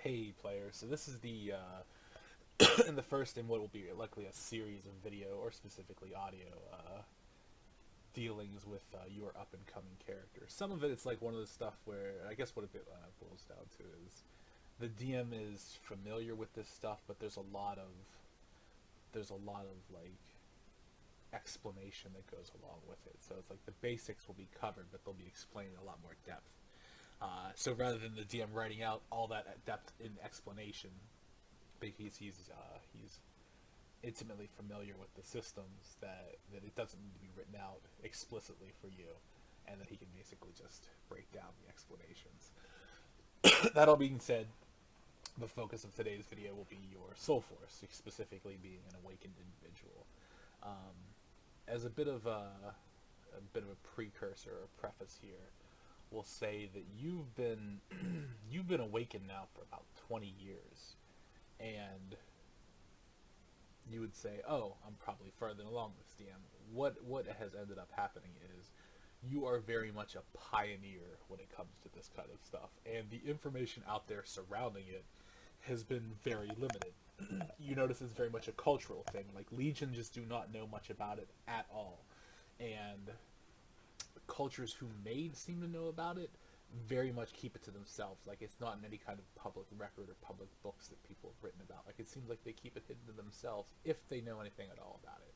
Hey player, so this is the in the first in what will be likely a series of video or specifically audio dealings with your up and coming characters. Some of it's like one of the stuff where I guess what it boils down to is the DM is familiar with this stuff, but there's a lot of like explanation that goes along with it. So it's like the basics will be covered, but they'll be explained in a lot more depth. So rather than the DM writing out all that depth in explanation, he's intimately familiar with the systems that it doesn't need to be written out explicitly for you, and that he can basically just break down the explanations. That all being said, the focus of today's video will be your soul force, specifically being an awakened individual. Um, as a bit of a precursor or preface here, we'll say that you've been you've been awakened now for about 20 years, and you would say, "Oh, I'm probably further along this DM." What has ended up happening is you are very much a pioneer when it comes to this kind of stuff, and the information out there surrounding it has been very limited. You notice it's very much a cultural thing. Like Legion just do not know much about it at all, and cultures who may seem to know about it very much keep it to themselves. Like it's not in any kind of public record or public books that people have written about. Like it seems like they keep it hidden to themselves if they know anything at all about it.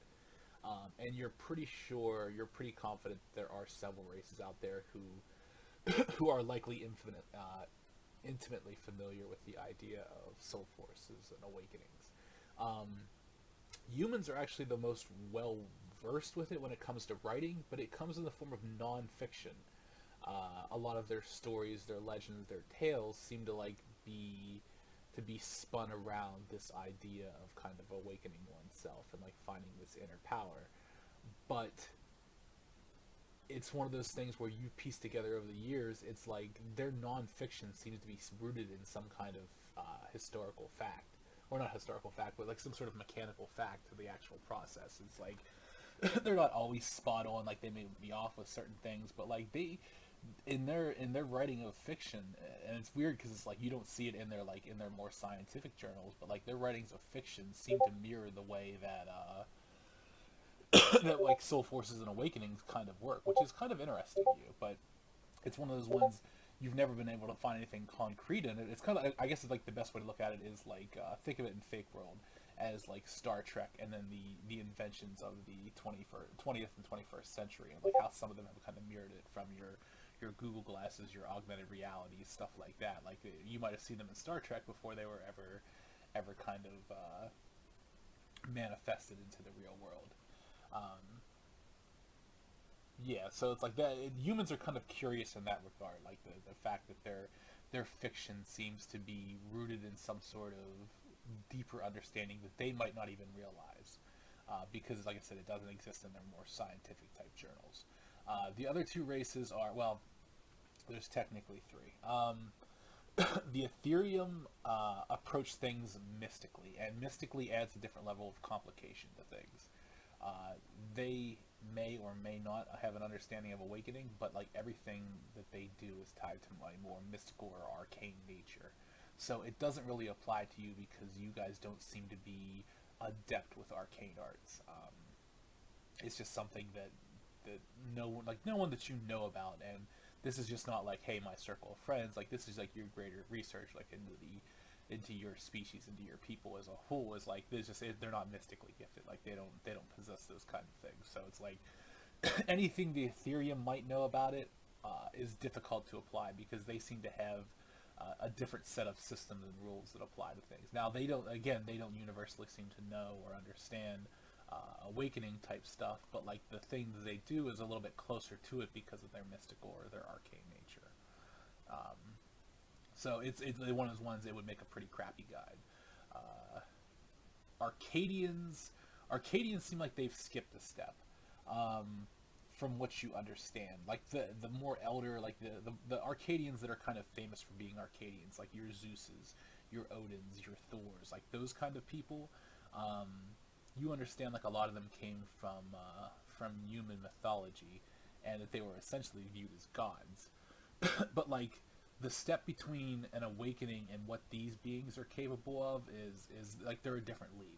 And you're pretty sure, you're pretty confident there are several races out there who who are likely intimately familiar with the idea of soul forces and awakenings. Um, Humans are actually the most well versed with it when it comes to writing, but it comes in the form of non-fiction. A lot of their stories, their legends, their tales seem to be spun around this idea of kind of awakening oneself and like finding this inner power. But it's one of those things where you piece together over the years. It's like their nonfiction seems to be rooted in some kind of historical fact, or not historical fact, but like some sort of mechanical fact to the actual process. It's like they're not always spot on. Like they may be off with certain things, but like they in their writing of fiction, and it's weird because it's like you don't see it in their more scientific journals, but like their writings of fiction seem to mirror the way that that like soul forces and awakenings kind of work, which is kind of interesting to you. But it's one of those ones you've never been able to find anything concrete in it. It's kind of, I guess, it's like the best way to look at it is like think of it in Fake World as like Star Trek, and then the inventions of the 20th and 21st century, and like how some of them have kind of mirrored it from your Google glasses, your augmented reality, stuff like that. Like you might have seen them in Star Trek before they were ever kind of manifested into the real world. Um, yeah, so it's like that. Humans are kind of curious in that regard, like the fact that their fiction seems to be rooted in some sort of deeper understanding that they might not even realize, because, like I said, it doesn't exist in their more scientific type journals. The other two races are, well, there's technically three. The Ethereum approach things mystically, and mystically adds a different level of complication to things. They may or may not have an understanding of awakening, but like everything that they do is tied to my more mystical or arcane nature. So it doesn't really apply to you because you guys don't seem to be adept with arcane arts. It's just something that no one that you know about, and this is just not like, hey, my circle of friends. Like this is like your greater research, like into your species, into your people as a whole. Is like there's just, they're not mystically gifted. Like they don't possess those kind of things. So it's like anything the Ethereum might know about it is difficult to apply because they seem to have a different set of systems and rules that apply to things. Now they don't universally seem to know or understand awakening type stuff, but like the things they do is a little bit closer to it because of their mystical or their arcane nature. So it's one of those ones that would make a pretty crappy guide. Arcadians Arcadians seem like they've skipped a step. From what you understand, like the more elder, like the Arcadians that are kind of famous for being Arcadians, like your Zeuses, your Odins, your Thors, like those kind of people. Um, you understand like a lot of them came from human mythology, and that they were essentially viewed as gods. But like the step between an awakening and what these beings are capable of is like they're a different league.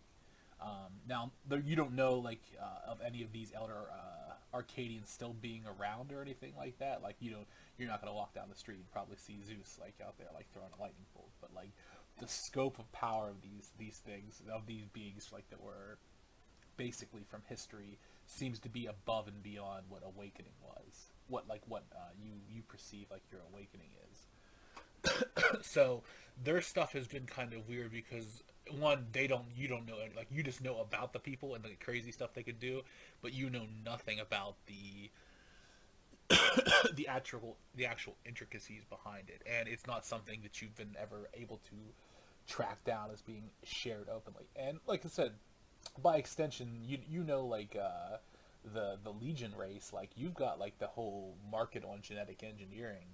Now, you don't know like of any of these elder Arcadians still being around or anything like that. Like you're not gonna walk down the street and probably see Zeus like out there like throwing a lightning bolt. But like the scope of power of these things of these beings like that were basically from history seems to be above and beyond what awakening was. What you perceive like your awakening is. So their stuff has been kind of weird because one, you don't know, like you just know about the people and the crazy stuff they could do, but you know nothing about the actual intricacies behind it, and it's not something that you've been ever able to track down as being shared openly. And like I said, by extension, you know like the Legion race, like you've got like the whole market on genetic engineering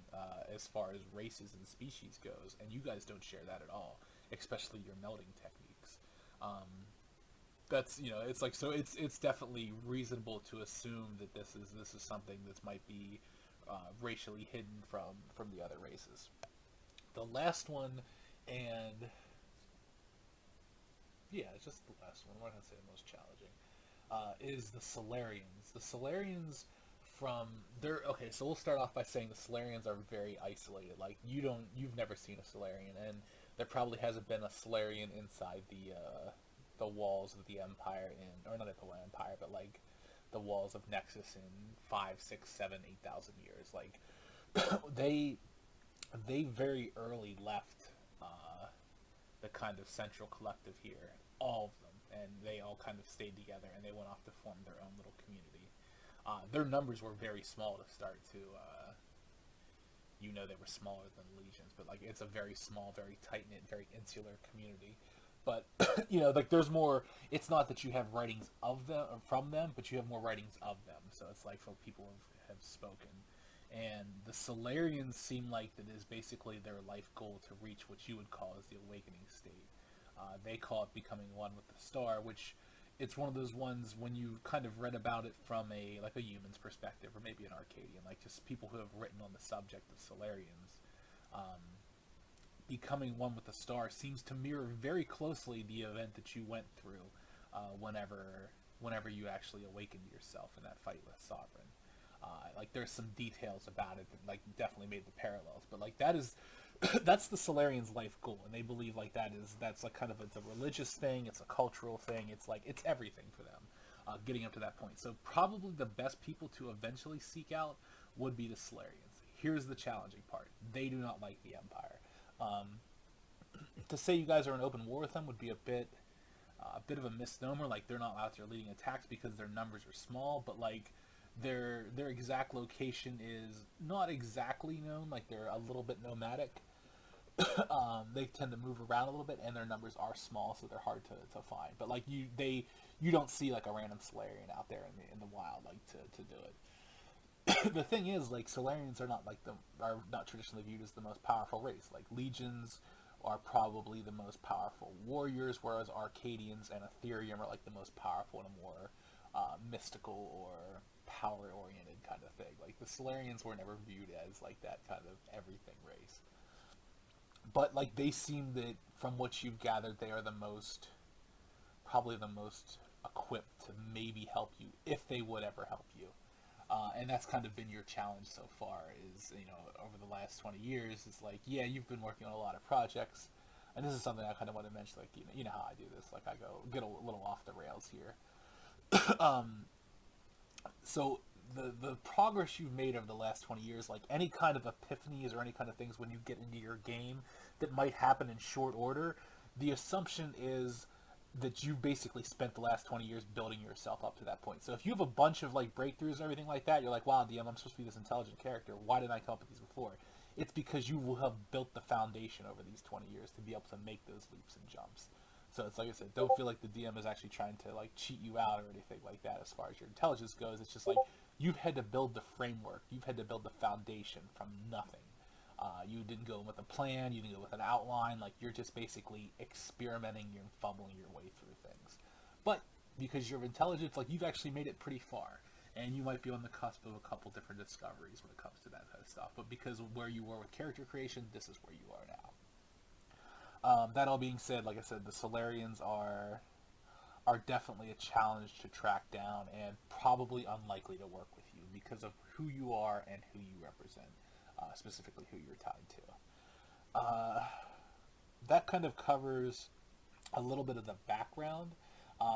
as far as races and species goes, and you guys don't share that at all, especially your melding techniques. That's it's like so it's definitely reasonable to assume that this is something that might be racially hidden from the other races. The last one, and yeah, it's just the last one. I'm not gonna say the most challenging. Is the Solarians. The Solarians from they're okay. So we'll start off by saying the Solarians are very isolated. Like you've never seen a Solarian, and there probably hasn't been a Solarian inside the walls of the Empire or not the Empire, but like the walls of Nexus in 5, 6, 7, 8,000 years. Like they very early left the kind of central collective here, all of them, and they all kind of stayed together, and they went off to form their own little community. Their numbers were very small to start to, they were smaller than legions, but like it's a very small, very tight-knit, very insular community. But, like there's more, it's not that you have writings of them, or from them, but you have more writings of them, so it's like from people have spoken. And the Solarians seem like that is basically their life goal to reach what you would call as the awakening state. They call it becoming one with the star, which it's one of those ones when you kind of read about it from a human's perspective, or maybe an Arcadian, like just people who have written on the subject of Solarians. Becoming one with the star seems to mirror very closely the event that you went through whenever you actually awakened yourself in that fight with Sovereign. Like there's some details about it that like definitely made the parallels, but like that is that's the Solarians' life goal, and they believe like that's like kind of it's a religious thing, it's a cultural thing, it's like it's everything for them, getting up to that point. So probably the best people to eventually seek out would be the Solarians. Here's the challenging part: they do not like the Empire. To say you guys are in open war with them would be a bit of a misnomer. Like they're not out there leading attacks because their numbers are small, but like their exact location is not exactly known. Like they're a little bit nomadic. They tend to move around a little bit, and their numbers are small, so they're hard to find. But like you don't see like a random Solarian out there in the wild like to do it. The thing is, like Solarians are not traditionally viewed as the most powerful race. Like legions are probably the most powerful warriors, whereas Arcadians and Ethereum are like the most powerful and a more mystical or power-oriented kind of thing. Like the Solarians were never viewed as like that kind of everything race. But like they seem that from what you've gathered, they are probably the most equipped to maybe help you if they would ever help you. And that's kind of been your challenge so far is, over the last 20 years, it's like, yeah, you've been working on a lot of projects. And this is something I kind of want to mention, like, you know how I do this. Like, I get a little off the rails here. So the progress you've made over the last 20 years, like any kind of epiphanies or any kind of things when you get into your game that might happen in short order, the assumption is that you basically spent the last 20 years building yourself up to that point. So if you have a bunch of like breakthroughs and everything like that, you're like, wow, DM, I'm supposed to be this intelligent character. Why didn't I come up with these before? It's because you will have built the foundation over these 20 years to be able to make those leaps and jumps. So it's like I said, don't feel like the DM is actually trying to like cheat you out or anything like that as far as your intelligence goes. It's just like you've had to build the framework. You've had to build the foundation from nothing. You didn't go with a plan. You didn't go with an outline. Like you're just basically experimenting and fumbling your way through things. But because you're intelligent, like you've actually made it pretty far. and you might be on the cusp of a couple different discoveries when it comes to that kind of stuff. But because of where you were with character creation, this is where you are now. That all being said, like I said, the Solarians are definitely a challenge to track down and probably unlikely to work with you because of who you are and who you represent, specifically who you're tied to. That kind of covers a little bit of the background.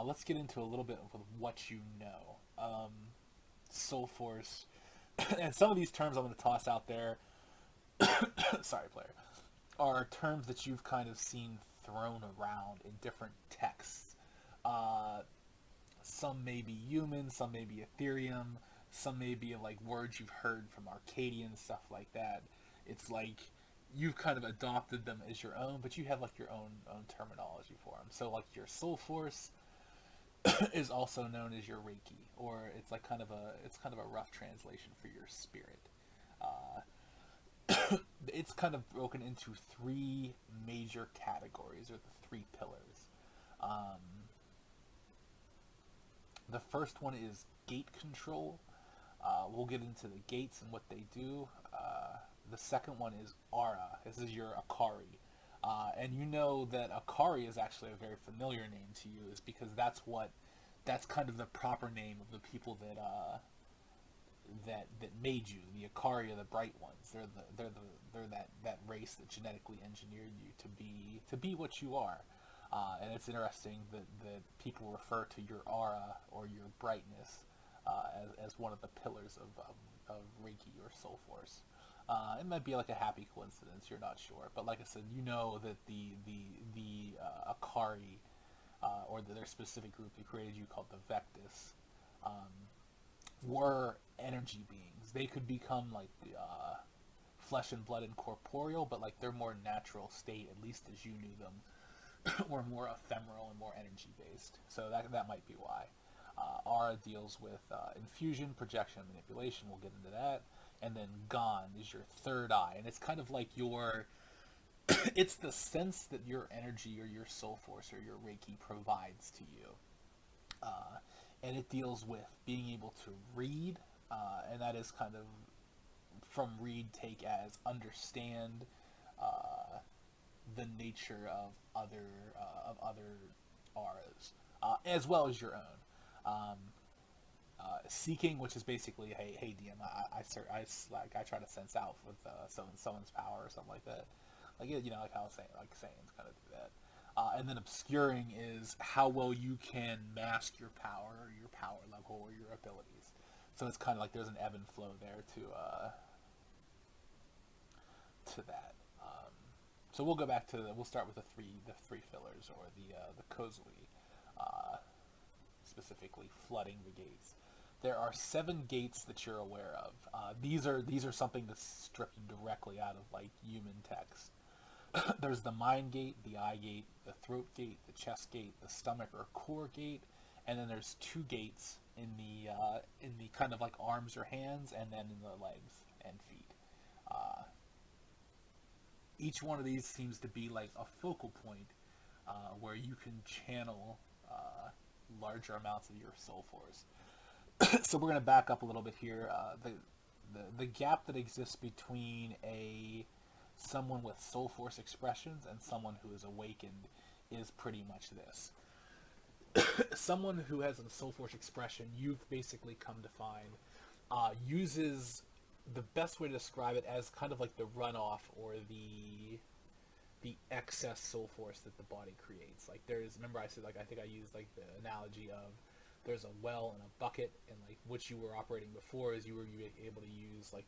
Let's get into a little bit of what you know. Soul Force, and some of these terms I'm going to toss out there, sorry, player, are terms that you've kind of seen thrown around in different texts. Some may be human, some may be Ethereum, some may be like words you've heard from Arcadian, stuff like that. It's like you've kind of adopted them as your own, but you have like your own terminology for them. So like your Soul Force is also known as your Reiki, or it's like kind of a rough translation for your spirit. It's kind of broken into three major categories, or the three pillars. The first one is gate control. We'll get into the gates and what they do. The second one is aura. This is your Akari. And you know that Akari is actually a very familiar name to you, is because that's kind of the proper name of the people that made you. The Akari are the bright ones. They're that race that genetically engineered you to be what you are. And it's interesting that people refer to your aura or your brightness as one of the pillars of Reiki or Soul Force. It might be like a happy coincidence, you're not sure. But like I said, you know that the Akari, or their specific group that created you called the Vectus, were energy beings. They could become like flesh and blood and corporeal, but like their more natural state, at least as you knew them, were more ephemeral and more energy based. So that might be why. Aura deals with infusion, projection, and manipulation. We'll get into that. And then Gon is your third eye, and it's kind of like your it's the sense that your energy or your Soul Force or your Reiki provides to you. And it deals with being able to read, and that is kind of from read take as understand the nature of other auras, as well as your own. Seeking, which is basically, hey DM, I try to sense out with someone's power or something like that. Like, you know, like how I was saying, like Saiyans kind of do that. And then obscuring is how well you can mask your power, or your power level, or your abilities. So it's kind of like there's an ebb and flow there to that. So we'll go back to we'll start with the three fillers, or the Kozui, specifically flooding the gates. There are 7 gates that you're aware of. These are something that's stripped directly out of like human text. There's the mind gate, the eye gate, the throat gate, the chest gate, the stomach or core gate, and then there's 2 gates in the kind of like arms or hands, and then in the legs and feet. Each one of these seems to be like a focal point where you can channel larger amounts of your Soul Force. So we're going to back up a little bit here. The gap that exists between someone with Soul Force expressions and someone who is awakened is pretty much this. Someone who has a Soul Force expression, you've basically come to find, uses the best way to describe it as kind of like the runoff or the excess Soul Force that the body creates. Like remember I said, like, I think I used like the analogy of there's a well and a bucket, and like what you were operating before is you were able to use like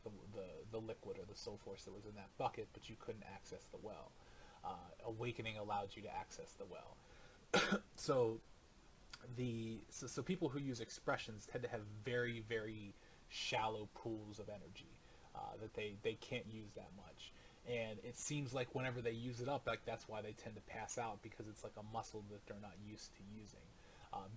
the liquid or the Soul Force that was in that bucket, but you couldn't access the well. Awakening allowed you to access the well. So people who use expressions tend to have very, very shallow pools of energy that they can't use that much, and it seems like whenever they use it up, like that's why they tend to pass out, because it's like a muscle that they're not used to using.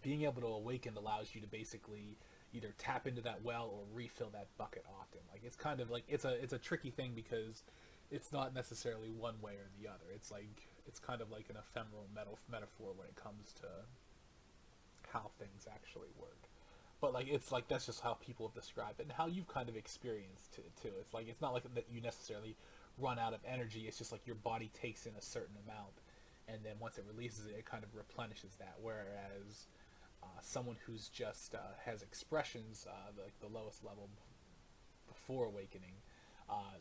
Being able to awaken allows you to basically either tap into that well or refill that bucket often. Like it's kind of like it's a tricky thing, because it's not necessarily one way or the other. It's kind of like an ephemeral metaphor when it comes to how things actually work. But like it's like that's just how people have described it and how you've kind of experienced it too. It's like it's not like that you necessarily run out of energy. It's just like your body takes in a certain amount, and then once it releases it, it kind of replenishes that. Whereas someone who's just has expressions, like the lowest level before awakening,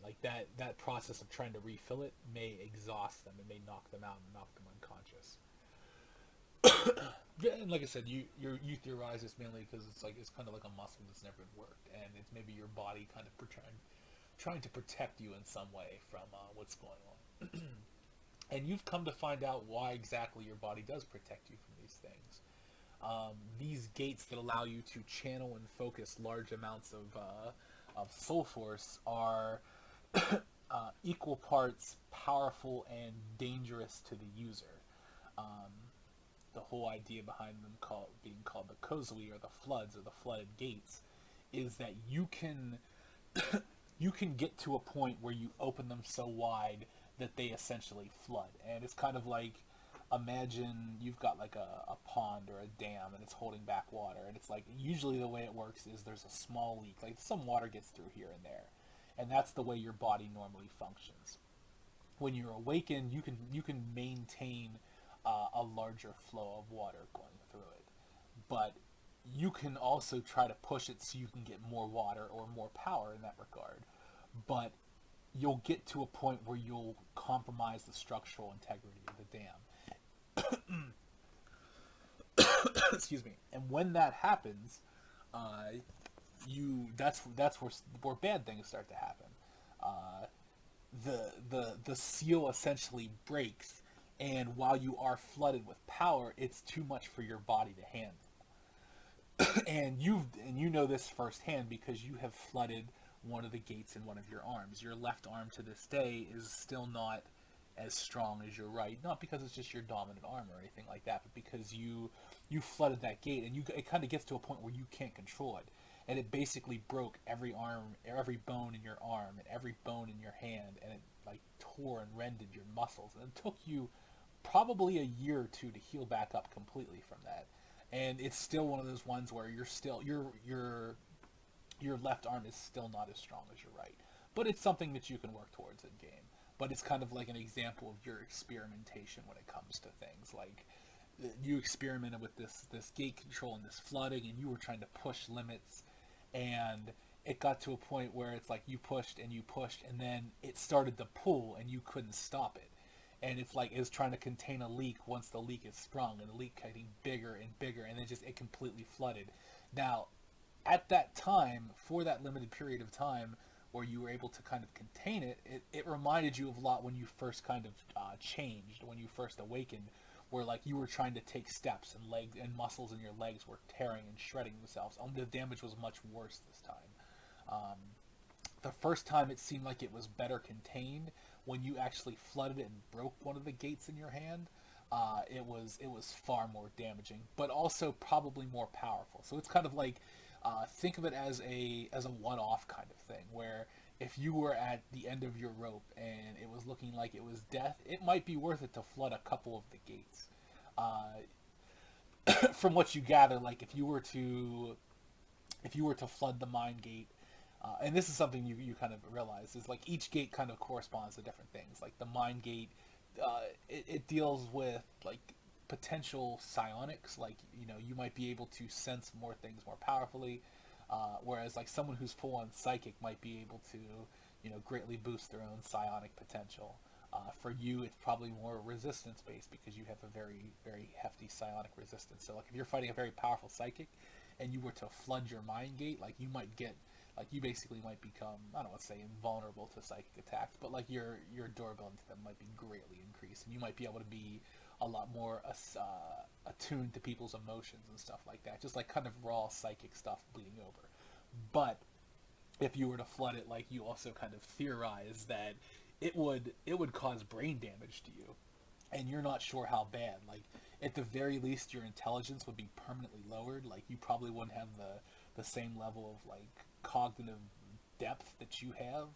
like that process of trying to refill it may exhaust them. It may knock them out and knock them unconscious. Yeah, and like I said, you theorize this mainly because it's like it's kind of like a muscle that's never worked, and it's maybe your body kind of trying to protect you in some way from what's going on. And you've come to find out why exactly your body does protect you from these things. These gates that allow you to channel and focus large amounts of soul force are equal parts powerful and dangerous to the user. Um, the whole idea behind them being called the kozui or the floods or the flooded gates is that you can get to a point where you open them so wide that they essentially flood. And it's kind of like, imagine you've got like a pond or a dam and it's holding back water, and it's like usually the way it works is there's a small leak, like some water gets through here and there, and that's the way your body normally functions. When you're awakened, you can maintain a larger flow of water going through it, but you can also try to push it so you can get more water or more power in that regard. But you'll get to a point where you'll compromise the structural integrity of the dam. Excuse me. And when that happens, that's where bad things start to happen. Uh, the seal essentially breaks, and while you are flooded with power, it's too much for your body to handle. And you know this firsthand because you have flooded one of the gates in one of your arms. Your left arm to this day is still not as strong as your right, not because it's just your dominant arm or anything like that, but because you flooded that gate, and it kind of gets to a point where you can't control it, and it basically broke every every bone in your arm and every bone in your hand, and it like tore and rended your muscles, and it took you probably a year or two to heal back up completely from that. And it's still one of those ones where you're still your left arm is still not as strong as your right, but it's something that you can work towards in game. But it's kind of like an example of your experimentation when it comes to things like you experimented with this gate control and this flooding, and you were trying to push limits, and it got to a point where it's like you pushed and you pushed, and then it started to pull and you couldn't stop it. And it's like it's trying to contain a leak once the leak is sprung, and the leak getting bigger and bigger, and it completely flooded. Now, at that time, for that limited period of time where you were able to kind of contain it reminded you of a lot when you first kind of changed, when you first awakened, where like you were trying to take steps and legs and muscles in your legs were tearing and shredding themselves. The damage was much worse this time. The first time it seemed like it was better contained when you actually flooded it and broke one of the gates in your hand. It was far more damaging, but also probably more powerful. So it's kind of like think of it as a one-off kind of thing, where if you were at the end of your rope and it was looking like it was death, it might be worth it to flood a couple of the gates. From what you gather, like if you were to flood the mine gate, and this is something you kind of realize, is like each gate kind of corresponds to different things. Like the mine gate, it deals with like potential psionics, like you might be able to sense more things more powerfully, whereas like someone who's full on psychic might be able to greatly boost their own psionic potential. For you, it's probably more resistance based because you have a very very hefty psionic resistance. So like if you're fighting a very powerful psychic and you were to flood your mind gate, like you basically might become, I don't want to say invulnerable to psychic attacks, but like your durability to them might be greatly increased, and you might be able to be a lot more attuned to people's emotions and stuff like that, just like kind of raw psychic stuff bleeding over. But if you were to flood it, like you also kind of theorize that it would cause brain damage to you, and you're not sure how bad. Like at the very least, your intelligence would be permanently lowered. Like you probably wouldn't have the same level of like cognitive depth that you have,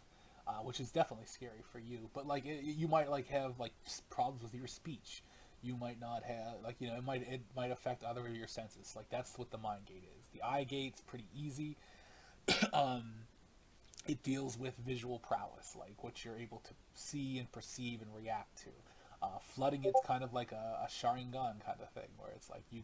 which is definitely scary for you. But like you might like have like problems with your speech. You might not have like it might affect other of your senses. Like that's what the mind gate is. The eye gate's pretty easy. um, it deals with visual prowess, like what you're able to see and perceive and react to. Flooding it's kind of like a Sharingan kind of thing, where it's like you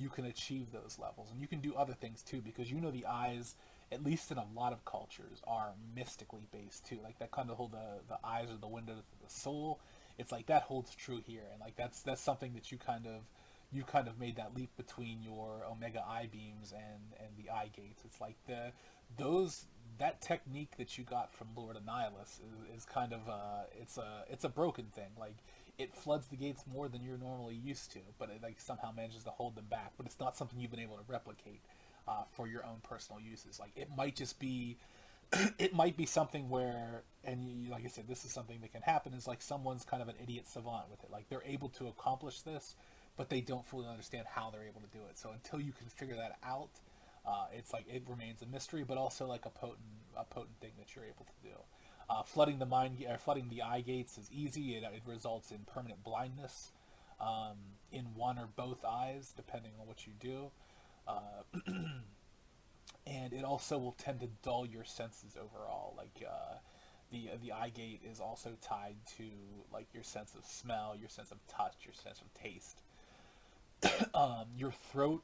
can achieve those levels, and you can do other things too, because you know the eyes, at least in a lot of cultures, are mystically based too. Like that kind of whole the eyes are the window to the soul. It's like that holds true here, and like that's something that you kind of made that leap between your Omega eye beams and the eye gates. It's like those that technique that you got from Lord Annihilus is kind of it's a broken thing. Like it floods the gates more than you're normally used to, but it like somehow manages to hold them back. But it's not something you've been able to replicate for your own personal uses. Like it might just be it might be something where, and like I said, this is something that can happen, is like someone's kind of an idiot savant with it. Like they're able to accomplish this, but they don't fully understand how they're able to do it. So until you can figure that out, it's like it remains a mystery, but also like a potent thing that you're able to do. Flooding the eye gates is easy. It results in permanent blindness in one or both eyes, depending on what you do. And it also will tend to dull your senses overall. Like the eye gate is also tied to like your sense of smell, your sense of touch, your sense of taste. Your throat,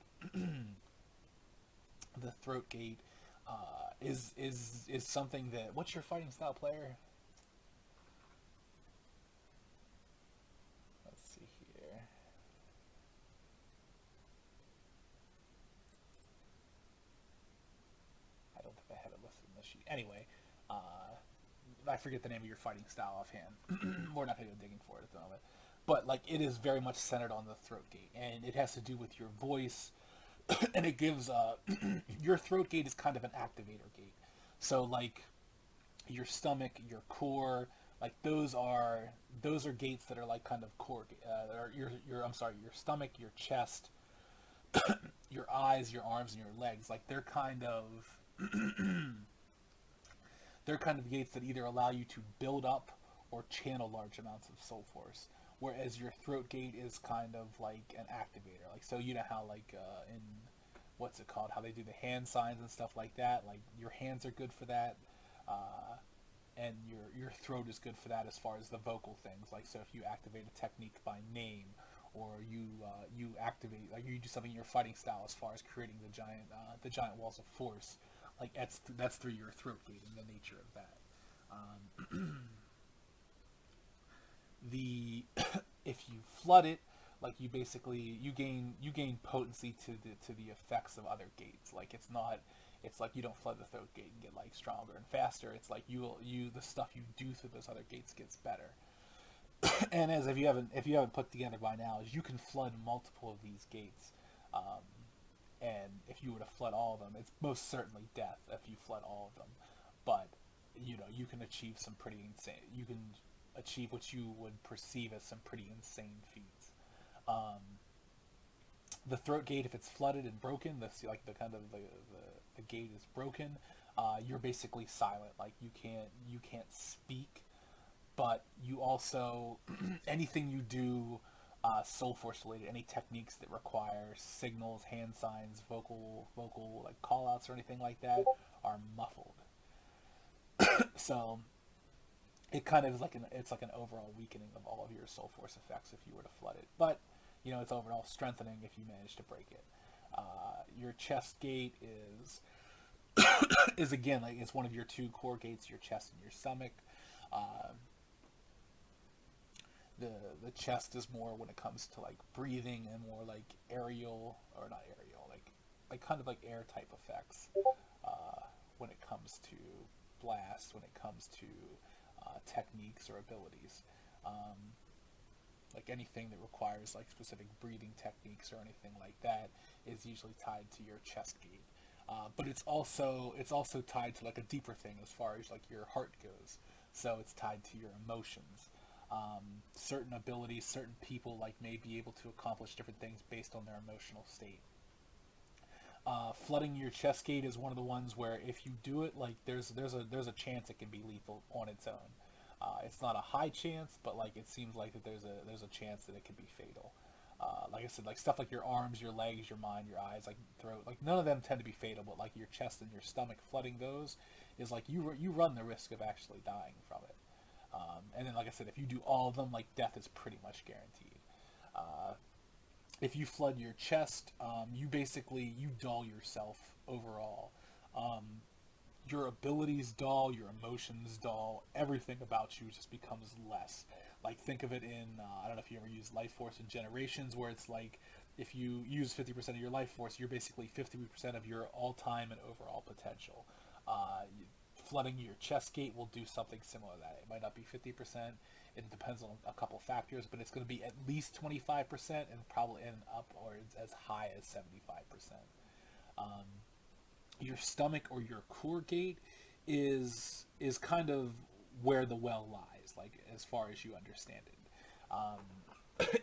the throat gate, is something that. What's your fighting style, player? Let's see here. I don't think I have it listed in the sheet. Anyway, I forget the name of your fighting style offhand. We're not going to go digging for it at the moment. But like it is very much centered on the throat gate, and it has to do with your voice, and it gives your throat gate is kind of an activator gate. So like your stomach, your core, like those are gates that are like kind of core. Or your I'm sorry, your stomach, your chest, your eyes, your arms, and your legs. Like they're kind of gates that either allow you to build up or channel large amounts of soul force. Whereas your throat gate is kind of like an activator. Like so, you know how like in what's it called? How they do the hand signs and stuff like that. Like your hands are good for that, and your throat is good for that as far as the vocal things. Like so, if you activate a technique by name, or you activate like you do something in your fighting style as far as creating the giant walls of force, like that's through your throat gate and the nature of that. The if you flood it, like you basically you gain potency to the effects of other gates. Like it's like you don't flood the throat gate and get like stronger and faster. It's like you the stuff you do through those other gates gets better. And as if you haven't put together by now, is you can flood multiple of these gates. Um, and if you were to flood all of them, it's most certainly death if you flood all of them. But you know you can achieve some pretty insane. You can achieve what you would perceive as some pretty insane feats. Um, the throat gate, if it's flooded and broken, like the kind of the gate is broken. You're basically silent. Like you can't speak, but you also anything you do soul force related, any techniques that require signals, hand signs, vocal like call outs or anything like that are muffled. So it kind of is like it's like an overall weakening of all of your soul force effects if you were to flood it. But you know it's overall strengthening if you manage to break it. Your chest gate is again like it's one of your two core gates, your chest and your stomach. Uh, the the chest is more when it comes to like breathing and more like aerial or not aerial like kind of like air type effects when it comes to blasts, when it comes to techniques or abilities. Like anything that requires like specific breathing techniques or anything like that is usually tied to your chest gate. But it's also tied to like a deeper thing as far as like your heart goes. So it's tied to your emotions. Certain abilities, certain people like may be able to accomplish different things based on their emotional state. Flooding your chest gate is one of the ones where if you do it, like there's a chance it can be lethal on its own. It's not a high chance, but like it seems like that there's a chance that it could be fatal. Like I said, like stuff like your arms, your legs, your mind, your eyes, like throat, like none of them tend to be fatal, but like your chest and your stomach, flooding those is like you run the risk of actually dying from it. And then, like I said, if you do all of them, like death is pretty much guaranteed. Uh, if you flood your chest, you basically you dull yourself overall. Um, your abilities dull, your emotions dull, everything about you just becomes less. Like think of it in I don't know if you ever use Life Force in Generations, where it's like if you use 50% of your life force, you're basically 50% of your all-time and overall potential. Flooding your chest gate will do something similar to that. It might not be 50%. It depends on a couple factors, but it's going to be at least 25% and probably in upwards as high as 75%. Um, your stomach or your core gate is kind of where the well lies, like as far as you understand it.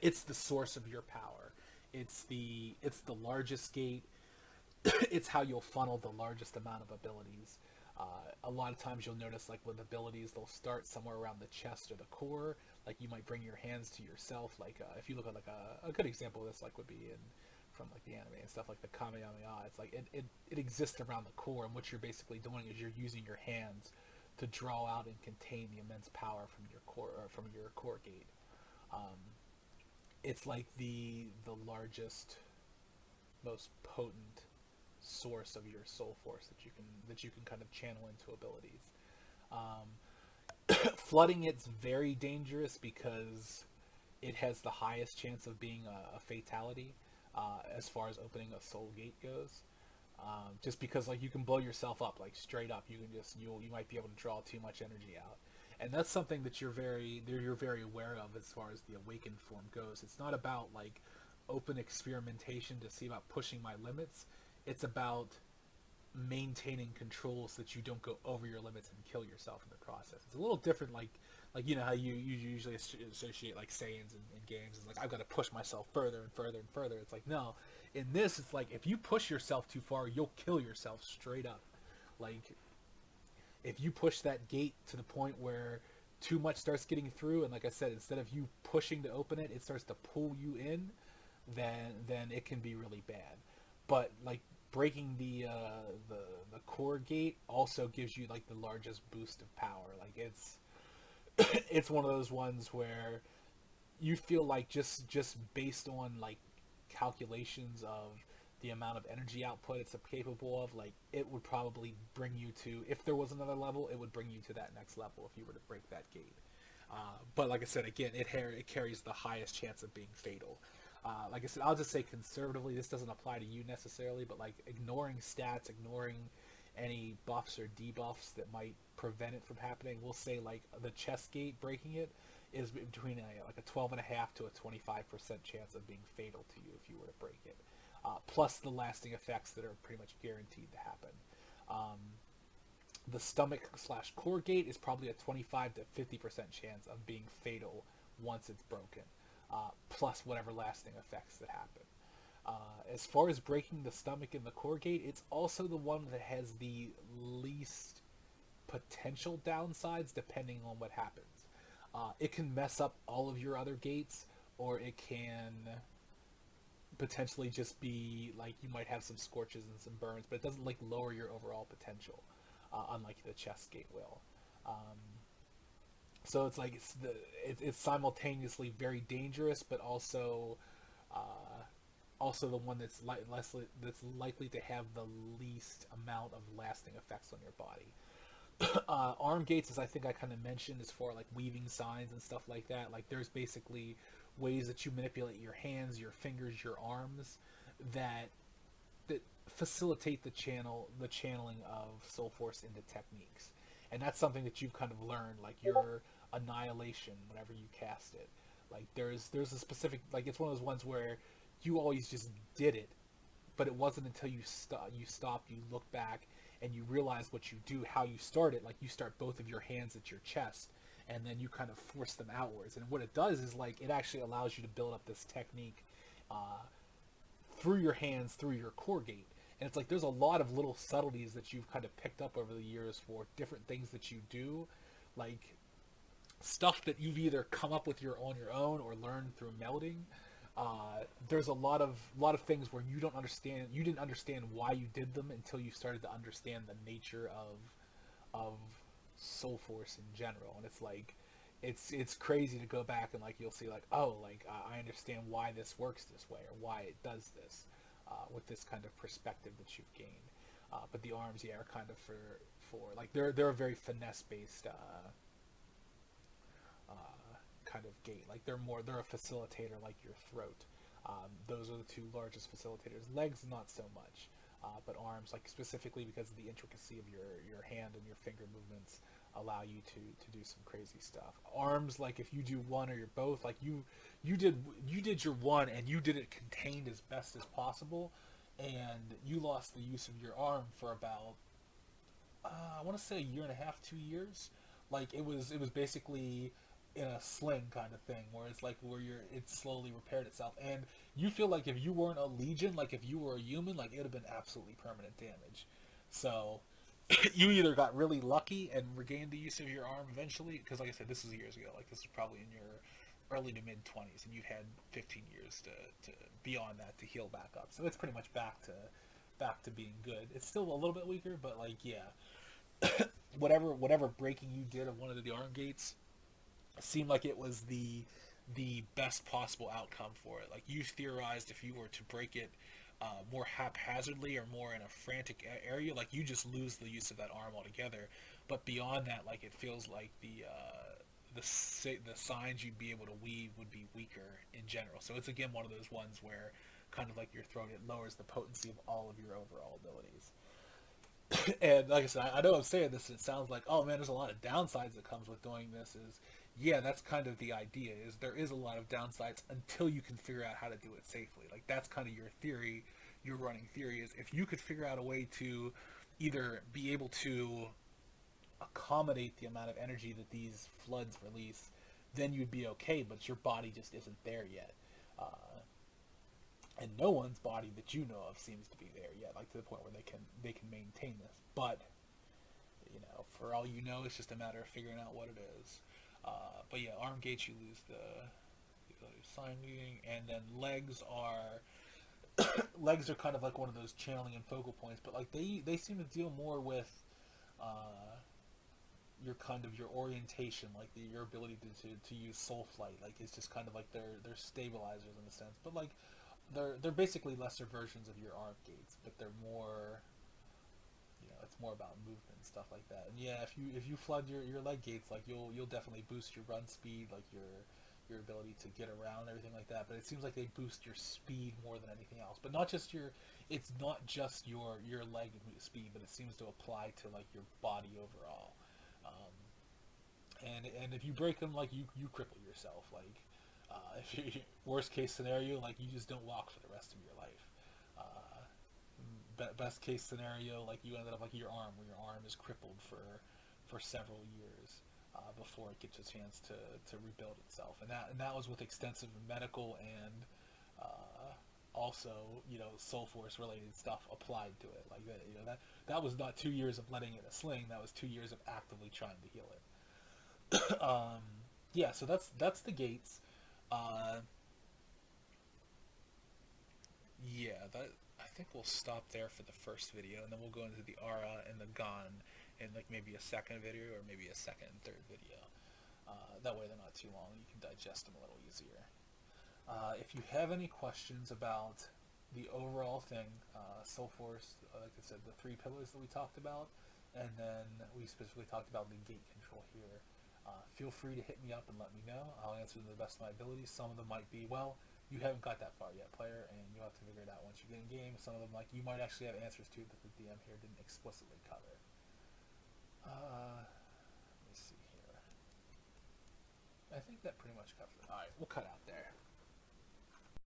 It's the source of your power. It's the largest gate. It's how you'll funnel the largest amount of abilities. A lot of times you'll notice like with abilities they'll start somewhere around the chest or the core. Like you might bring your hands to yourself. Like if you look at like a good example of this, like would be in from like the anime and stuff like the Kamehameha. It's like it exists around the core, and what you're basically doing is you're using your hands to draw out and contain the immense power from your core or from your core gate. Um, it's like the largest, most potent source of your soul force that you can kind of channel into abilities. Flooding it's very dangerous because it has the highest chance of being a fatality as far as opening a soul gate goes. Just because like you can blow yourself up like straight up, you might be able to draw too much energy out, and that's something that you're very aware of as far as the awakened form goes. It's not about like open experimentation to see about pushing my limits. It's about maintaining control so that you don't go over your limits and kill yourself in the process. It's a little different, like you know how you usually associate like Saiyans in games. It's like I've got to push myself further and further and further. It's like no, in this it's like if you push yourself too far, you'll kill yourself straight up. Like if you push that gate to the point where too much starts getting through, and like I said, instead of you pushing to open it, it starts to pull you in, then it can be really bad. But like breaking the core gate also gives you like the largest boost of power. Like it's one of those ones where you feel like just based on like calculations of the amount of energy output it's capable of, like it would probably bring you to, if there was another level, it would bring you to that next level if you were to break that gate. But like I said, again, it carries the highest chance of being fatal. Like I said, I'll just say conservatively, this doesn't apply to you necessarily, but like ignoring stats, ignoring any buffs or debuffs that might prevent it from happening, we'll say like the chest gate breaking it is between like a 12.5 to a 25% chance of being fatal to you if you were to break it. Plus the lasting effects that are pretty much guaranteed to happen. The stomach slash core gate is probably a 25 to 50% chance of being fatal once it's broken, plus whatever lasting effects that happen. As far as breaking the stomach and the core gate, it's also the one that has the least potential downsides depending on what happens. It can mess up all of your other gates, or it can potentially just be like you might have some scorches and some burns, but it doesn't like lower your overall potential, unlike the chest gate will. Um, so it's like it's simultaneously very dangerous, but also the one that's likely to have the least amount of lasting effects on your body. Arm gates, as I think I kind of mentioned, is for like weaving signs and stuff like that. Like there's basically ways that you manipulate your hands, your fingers, your arms that facilitate the channeling of soul force into techniques, and that's something that you've kind of learned. Like your annihilation, whenever you cast it, like there's a specific, like it's one of those ones where you always just did it, but it wasn't until you stopped, you look back, and you realize what you do, how you start it. Like you start both of your hands at your chest, and then you kind of force them outwards. And what it does is like it actually allows you to build up this technique through your hands, through your core gate. And it's like there's a lot of little subtleties that you've kind of picked up over the years for different things that you do, like stuff that you've either come up with on your own or learned through melding. There's a lot of things where you didn't understand why you did them until you started to understand the nature of Soul Force in general, and it's like it's crazy to go back and like you'll see like, oh, like I understand why this works this way or why it does this with this kind of perspective that you've gained. But the arms, yeah, are kind of for like they're a very finesse based kind of gate. Like they're a facilitator like your throat. Those are the two largest facilitators. Legs not so much, but arms, like specifically because of the intricacy of your hand and your finger movements, allow you to do some crazy stuff. Arms, like if you do one or you're both, like you did your one and you did it contained as best as possible, and you lost the use of your arm for about I want to say a year and a half, 2 years. Like it was basically in a sling kind of thing where it's like where it slowly repaired itself, and you feel like if you weren't a legion, like if you were a human, like it would have been absolutely permanent damage. So you either got really lucky and regained the use of your arm eventually, because like I said, this is years ago. Like this is probably in your early to mid 20s, and you've had 15 years to beyond that to heal back up. So it's pretty much back to being good. It's still a little bit weaker, but like yeah, whatever breaking you did of one of the arm gates seemed like it was the best possible outcome for it. Like you theorized if you were to break it more haphazardly or more in a frantic area, like you just lose the use of that arm altogether. But beyond that, like it feels like the signs you'd be able to weave would be weaker in general. So it's again one of those ones where kind of like your throat, it lowers the potency of all of your overall abilities. And like I said, I know I'm saying this and it sounds like, oh man, there's a lot of downsides that comes with doing this. Is yeah, that's kind of the idea. Is there is a lot of downsides until you can figure out how to do it safely. Like that's kind of your theory. Your running theory is if you could figure out a way to either be able to accommodate the amount of energy that these floods release, then you'd be okay. But your body just isn't there yet. And no one's body that you know of seems to be there yet, like to the point where they can maintain this. But for all you know, it's just a matter of figuring out what it is. But yeah, arm gates you lose the sign reading, and then legs are kind of like one of those channeling and focal points, but like they seem to deal more with your orientation, like your ability to use soul flight. Like it's just kind of like they're stabilizers in a sense, but like they're basically lesser versions of your arm gates, but they're more, it's more about movement and stuff like that. And yeah, if you flood your leg gates, like you'll definitely boost your run speed, like your ability to get around, everything like that. But it seems like they boost your speed more than anything else. But it's not just your leg speed, but it seems to apply to like your body overall. And if you break them, like you cripple yourself. Like if you, worst case scenario, like you just don't walk for the rest of your life. Best case scenario, like you ended up like your arm, where your arm is crippled for several years before it gets a chance to rebuild itself. And that was with extensive medical and also Soul Force related stuff applied to it. Like that was not 2 years of letting it in a sling. That was 2 years of actively trying to heal it. Yeah, so that's the gates. Yeah, that I think we'll stop there for the first video, and then we'll go into the aura and the gun in like maybe a second video or maybe a second and third video. That way they're not too long. You can digest them a little easier. If you have any questions about the overall thing, Soul Force, like I said, the 3 pillars that we talked about, and then we specifically talked about the gate control here. Feel free to hit me up and let me know. I'll answer them to the best of my abilities. Some of them might be, well, you haven't got that far yet, player, and you'll have to figure it out once you get in game. Some of them, like, you might actually have answers to, but the DM here didn't explicitly cover. Let me see here. I think that pretty much covers it. Alright, we'll cut out there.